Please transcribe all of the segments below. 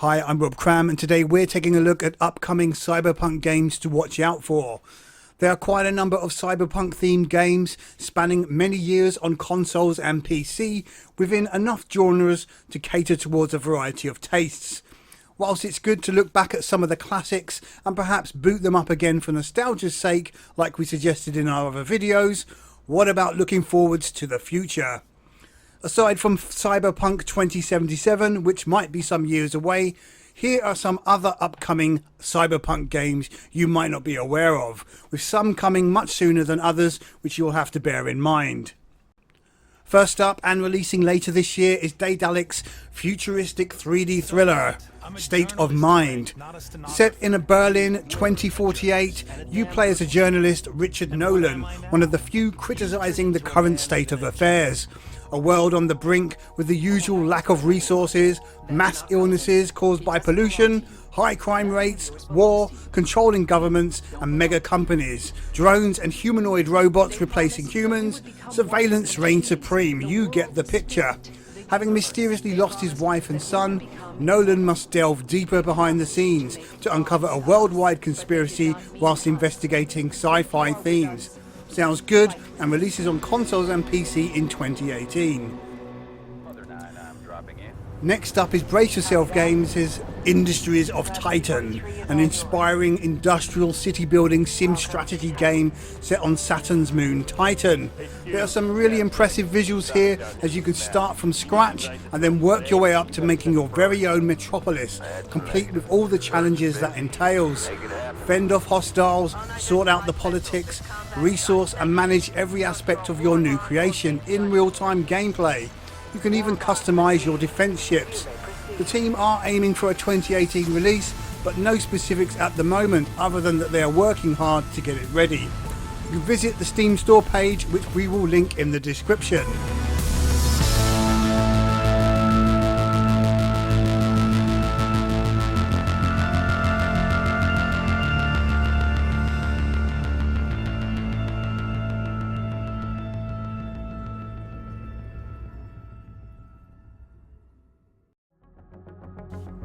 Hi, I'm Rob Cram, and today we're taking a look at upcoming Cyberpunk games to watch out for. There are quite a number of Cyberpunk themed games spanning many years on consoles and PC within enough genres to cater towards a variety of tastes. Whilst it's good to look back at some of the classics and perhaps boot them up again for nostalgia's sake like we suggested in our other videos, what about looking forwards to the future? Aside from Cyberpunk 2077, which might be some years away, here are some other upcoming Cyberpunk games you might not be aware of, with some coming much sooner than others, which you'll have to bear in mind. First up, and releasing later this year, is Daedalic's futuristic 3D thriller, State of Mind. Set in a Berlin 2048, you play as a journalist, Richard Nolan, one of the few criticising the current state of affairs. A world on the brink with the usual lack of resources, mass illnesses caused by pollution, high crime rates, war, controlling governments and mega companies, drones and humanoid robots replacing humans, surveillance reigns supreme, you get the picture. Having mysteriously lost his wife and son, Nolan must delve deeper behind the scenes to uncover a worldwide conspiracy whilst investigating sci-fi themes. Sounds good, and releases on consoles and PC in 2018. Next up is Brace Yourself Games' Industries of Titan, an inspiring industrial city building sim strategy game set on Saturn's moon Titan. There are some really impressive visuals here, as you can start from scratch and then work your way up to making your very own metropolis, complete with all the challenges that entails. Fend off hostiles, sort out the politics, resource and manage every aspect of your new creation in real-time gameplay. You can even customize your defense ships. The team are aiming for a 2018 release, but no specifics at the moment other than that they are working hard to get it ready. You can visit the Steam store page, which we will link in the description.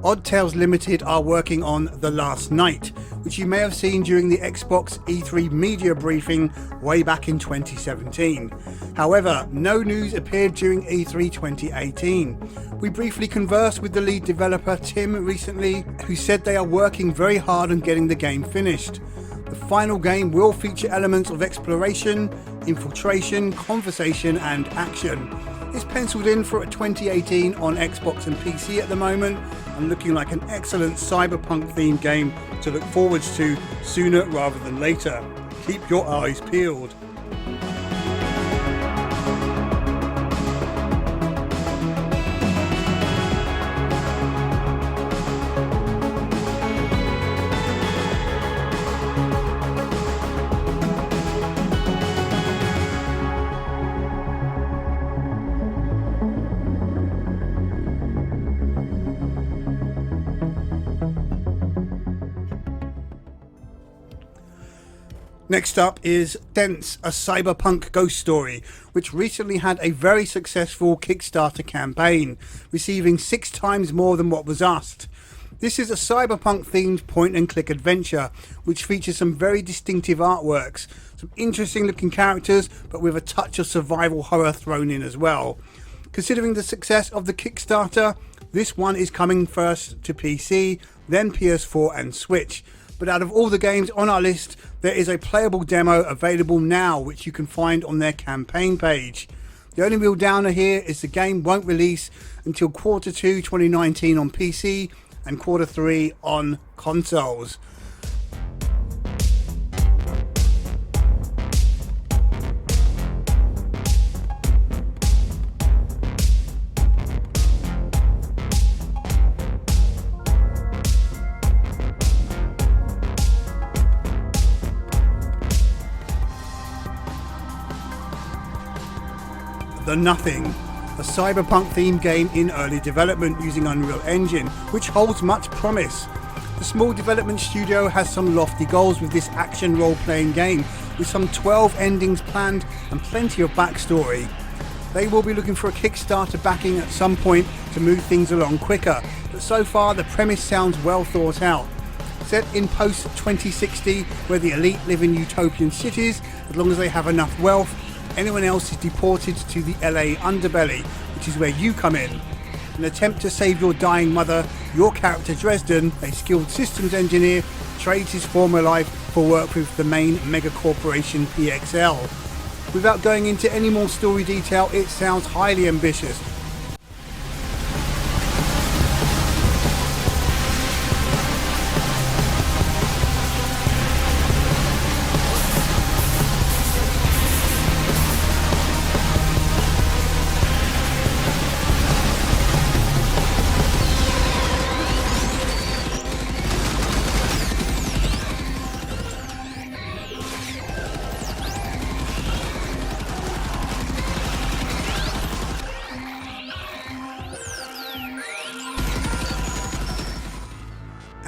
Odd Tales Limited are working on The Last Night, which you may have seen during the Xbox E3 media briefing way back in 2017. However, no news appeared during E3 2018. We briefly conversed with the lead developer Tim recently, who said they are working very hard on getting the game finished. The final game will feature elements of exploration, infiltration, conversation and action. It's penciled in for a 2018 on Xbox and PC at the moment, and looking like an excellent cyberpunk themed game to look forwards to sooner rather than later. Keep your eyes peeled. Next up is Sense, a cyberpunk ghost story, which recently had a very successful Kickstarter campaign, receiving 6 times more than what was asked. This is a cyberpunk themed point and click adventure, which features some very distinctive artworks, some interesting looking characters, but with a touch of survival horror thrown in as well. Considering the success of the Kickstarter, this one is coming first to PC, then PS4 and Switch. But out of all the games on our list, there is a playable demo available now, which you can find on their campaign page. The only real downer here is the game won't release until Q2 2019 on PC and Q3 on consoles. The Nothing, a cyberpunk themed game in early development using Unreal Engine, which holds much promise. The small development studio has some lofty goals with this action role-playing game, with some 12 endings planned and plenty of backstory. They will be looking for a Kickstarter backing at some point to move things along quicker, but so far the premise sounds well thought out. Set in post-2060, where the elite live in utopian cities, as long as they have enough wealth, anyone else is deported to the LA underbelly, which is where you come in. In an attempt to save your dying mother, your character Dresden, a skilled systems engineer, trades his former life for work with the main megacorporation PXL. Without going into any more story detail, it sounds highly ambitious.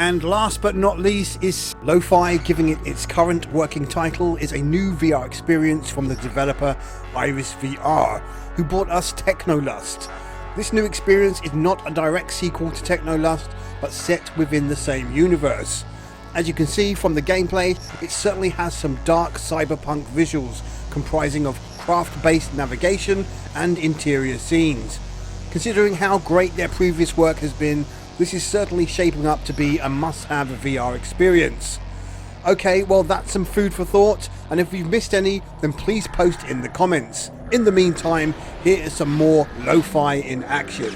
And last but not least is Lo-Fi, giving it its current working title, is a new VR experience from the developer Iris VR, who brought us Technolust. This new experience is not a direct sequel to Technolust, but set within the same universe. As you can see from the gameplay, it certainly has some dark cyberpunk visuals, comprising of craft-based navigation and interior scenes. Considering how great their previous work has been, this is certainly shaping up to be a must-have VR experience. Okay, well that's some food for thought, and if you've missed any, then please post in the comments. In the meantime, here is some more Lo-Fi in action.